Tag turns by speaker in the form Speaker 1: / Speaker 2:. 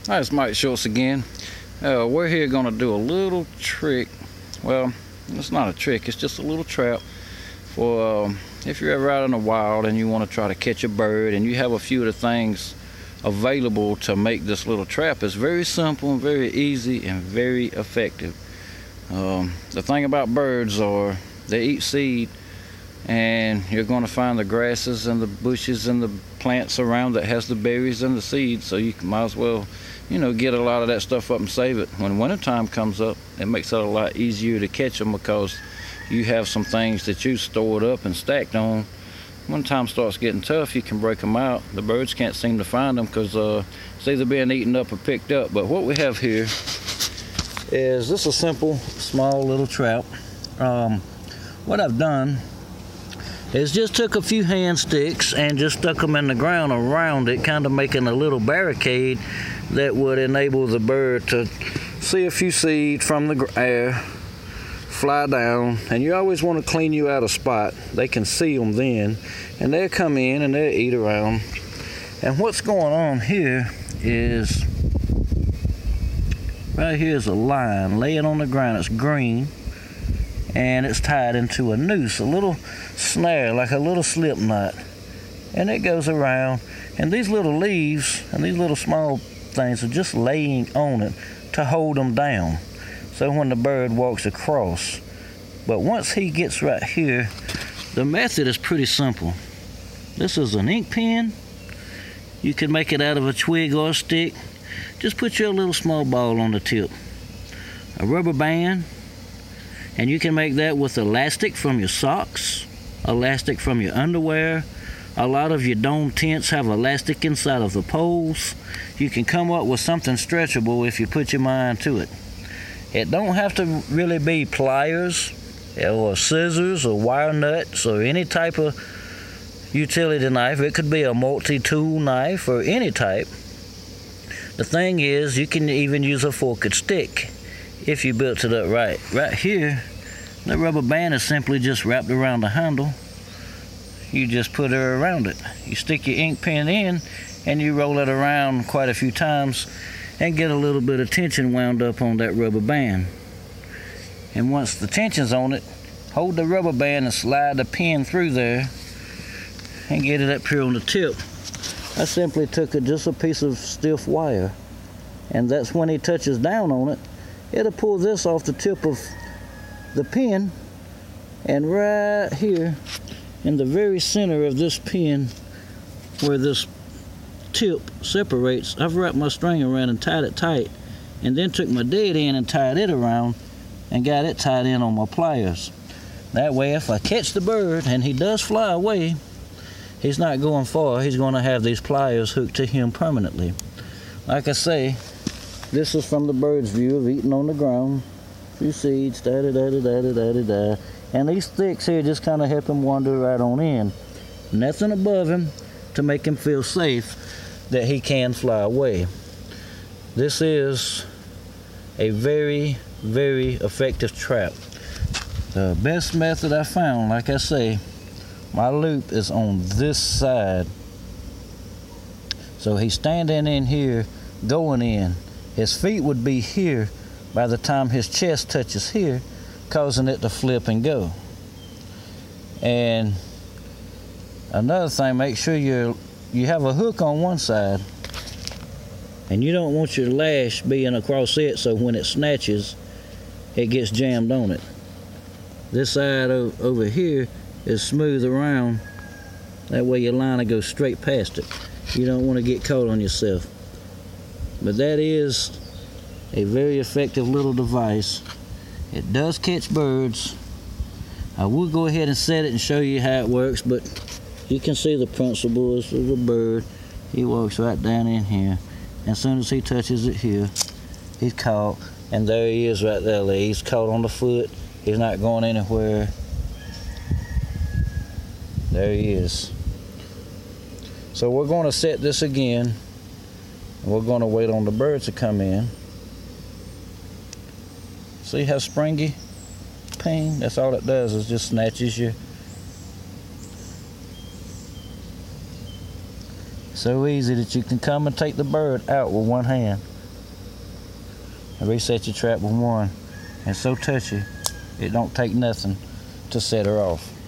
Speaker 1: Hi, it's Mike Schultz again. We're here going to do a little trick. Well, it's not a trick, it's just a little trap for if you're ever out in the wild and you want to try to catch a bird and you have a few of the things available to make this little trap. It's very simple and very easy and very effective. The thing about birds are they eat seed, and you're going to find the grasses and the bushes and the plants around that has the berries and the seeds, so you might as well get a lot of that stuff up and save it. When wintertime comes up, it makes it a lot easier to catch them because you have some things that you stored up and stacked on. When time starts getting tough, you can break them out. The birds can't seem to find them because it's either being eaten up or picked up. But what we have here is this a simple, small little trap. What I've done is just took a few hand sticks and just stuck them in the ground around it, kind of making a little barricade that would enable the bird to see a few seeds from the air, fly down, and you always want to clean you out a spot. They can see them then, and they'll come in and they'll eat around. And what's going on here is, right here is a line laying on the ground. It's green, and it's tied into a noose, a little snare, like a little slip knot. And it goes around, and these little leaves and these little small things are just laying on it to hold them down, so when the bird walks across. But once he gets right here, the method is pretty simple. This is an ink pen. You can make it out of a twig or a stick. Just put your little small ball on the tip. A rubber band, and you can make that with elastic from your socks, elastic from your underwear. A lot of your dome tents have elastic inside of the poles. You can come up with something stretchable if you put your mind to it. It don't have to really be pliers or scissors or wire nuts or any type of utility knife. It could be a multi-tool knife or any type. The thing is, you can even use a forked stick if you built it up right. Right here, the rubber band is simply just wrapped around the handle. You just put her around it. You stick your ink pen in and you roll it around quite a few times and get a little bit of tension wound up on that rubber band. And once the tension's on it, hold the rubber band and slide the pen through there and get it up here on the tip. I simply took just a piece of stiff wire, and that's when he touches down on it, it'll pull this off the tip of the pen, and right here in the very center of this pen where this tip separates, I've wrapped my string around and tied it tight, and then took my dead end and tied it around and got it tied in on my pliers. That way, if I catch the bird and he does fly away, he's not going far. He's going to have these pliers hooked to him permanently. Like I say, this is from the bird's view of eating on the ground. A few seeds, da-da-da-da-da-da-da-da. And these sticks here just kind of help him wander right on in. Nothing above him to make him feel safe that he can fly away. This is a very, very effective trap. The best method I found, like I say, my loop is on this side. So he's standing in here, going in. His feet would be here by the time his chest touches here, causing it to flip and go. And another thing, make sure you have a hook on one side, and you don't want your lash being across it so when it snatches, it gets jammed on it. This side over here is smooth around. That way your line will go straight past it. You don't want to get caught on yourself. But that is a very effective little device. It does catch birds. I will go ahead and set it and show you how it works, but you can see the principle. This is a bird. He walks right down in here. As soon as he touches it here, he's caught, and there he is right there. He's caught on the foot. He's not going anywhere. There he is. So we're going to set this again, and we're going to wait on the bird to come in. See how springy? Ping. That's all it does, is just snatches you. So easy that you can come and take the bird out with one hand. reset your trap with one. And so touchy, it don't take nothing to set her off.